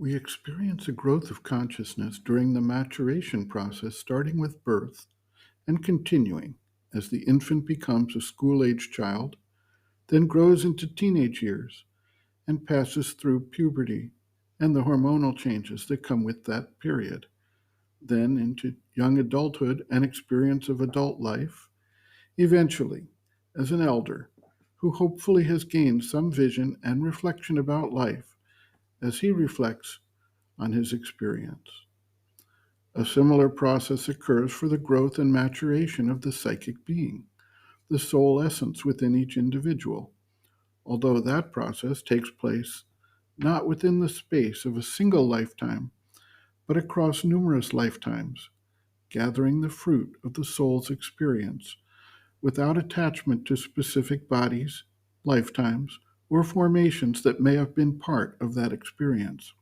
We experience a growth of consciousness during the maturation process, starting with birth and continuing as the infant becomes a school-age child, then grows into teenage years and passes through puberty and the hormonal changes that come with that period, then into young adulthood and experience of adult life, eventually as an elder who hopefully has gained some vision and reflection about life as he reflects on his experience. A similar process occurs for the growth and maturation of the psychic being, the soul essence within each individual, although that process takes place not within the space of a single lifetime, but across numerous lifetimes, gathering the fruit of the soul's experience without attachment to specific bodies, lifetimes, or formations that may have been part of that experience.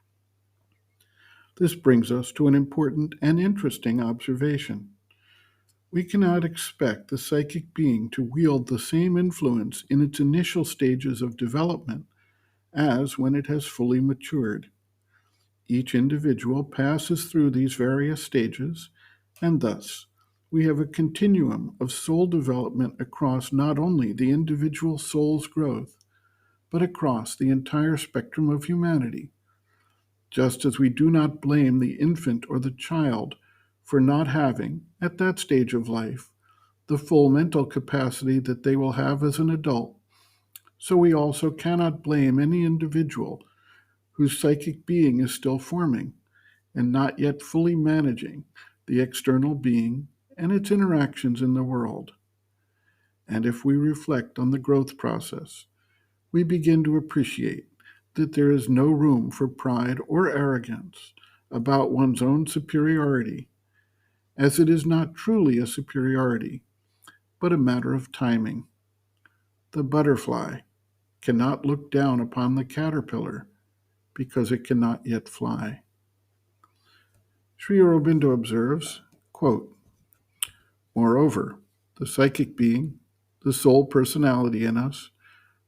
This brings us to an important and interesting observation. We cannot expect the psychic being to wield the same influence in its initial stages of development as when it has fully matured. Each individual passes through these various stages, and thus we have a continuum of soul development across not only the individual soul's growth, but across the entire spectrum of humanity. Just as we do not blame the infant or the child for not having, at that stage of life, the full mental capacity that they will have as an adult, so we also cannot blame any individual whose psychic being is still forming and not yet fully managing the external being and its interactions in the world. And if we reflect on the growth process, we begin to appreciate that there is no room for pride or arrogance about one's own superiority, as it is not truly a superiority, but a matter of timing. The butterfly cannot look down upon the caterpillar because it cannot yet fly. Sri Aurobindo observes, quote, "Moreover, the psychic being, the soul personality in us,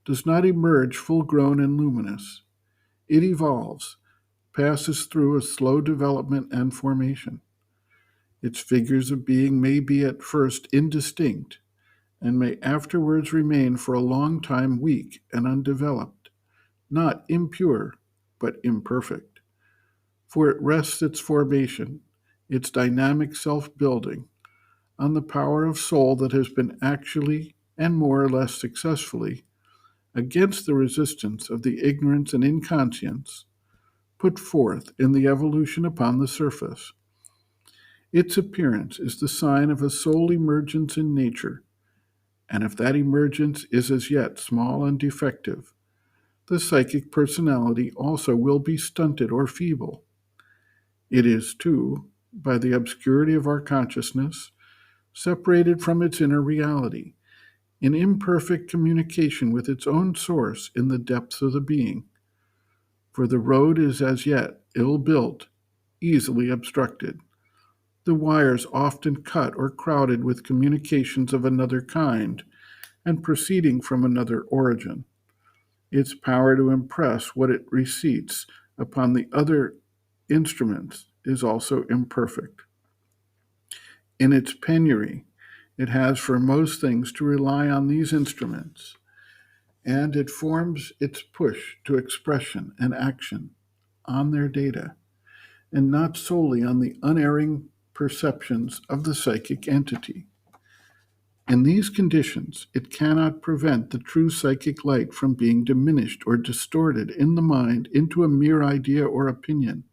does not emerge full-grown and luminous. It evolves, passes through a slow development and formation. Its figures of being may be at first indistinct and may afterwards remain for a long time weak and undeveloped, not impure, but imperfect. For it rests its formation, its dynamic self-building, on the power of soul that has been actually and more or less successfully against the resistance of the ignorance and inconscience put forth in the evolution upon the surface. Its appearance is the sign of a soul emergence in nature, and if that emergence is as yet small and defective, the psychic personality also will be stunted or feeble. It is, too, by the obscurity of our consciousness, separated from its inner reality, in imperfect communication with its own source in the depths of the being. For the road is as yet ill built, easily obstructed, the wires often cut or crowded with communications of another kind and proceeding from another origin. Its power to impress what it receipts upon the other instruments is also imperfect. In its penury, it has for most things to rely on these instruments, and it forms its push to expression and action on their data, and not solely on the unerring perceptions of the psychic entity. In these conditions, it cannot prevent the true psychic light from being diminished or distorted in the mind into a mere idea or opinion,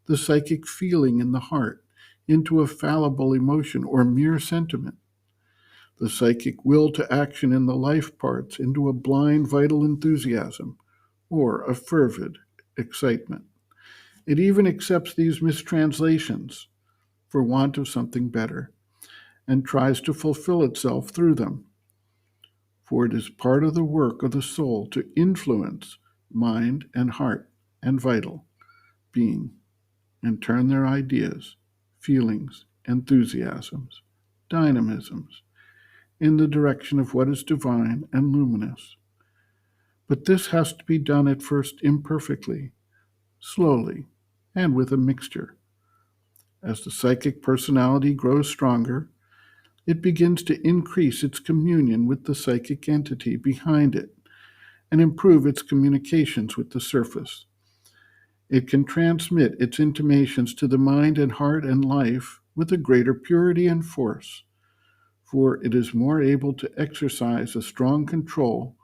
the psychic feeling in the heart into a fallible emotion or mere sentiment, the psychic will to action in the life parts into a blind vital enthusiasm or a fervid excitement. It even accepts these mistranslations for want of something better and tries to fulfill itself through them. For it is part of the work of the soul to influence mind and heart and vital being and turn their ideas, feelings, enthusiasms, dynamisms in the direction of what is divine and luminous. But this has to be done at first imperfectly, slowly, and with a mixture. As the psychic personality grows stronger, it begins to increase its communion with the psychic entity behind it and improve its communications with the surface. It can transmit its intimations to the mind and heart and life with a greater purity and force, for it is more able to exercise a strong control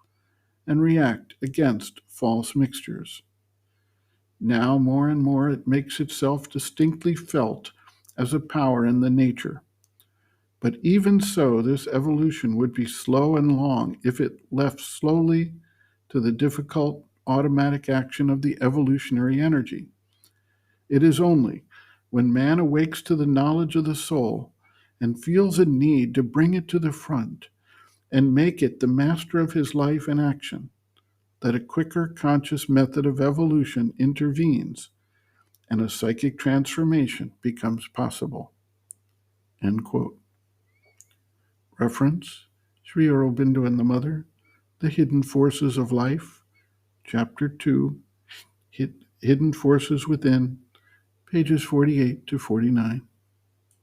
and react against false mixtures. Now, more and more, it makes itself distinctly felt as a power in the nature. But even so, this evolution would be slow and long if it left slowly to the difficult automatic action of the evolutionary energy. It is only when man awakes to the knowledge of the soul and feels a need to bring it to the front and make it the master of his life and action that a quicker conscious method of evolution intervenes and a psychic transformation becomes possible. End quote. Reference Sri Aurobindo and the Mother, The Hidden Forces of Life, Chapter 2, Hidden Forces Within, pages 48 to 49.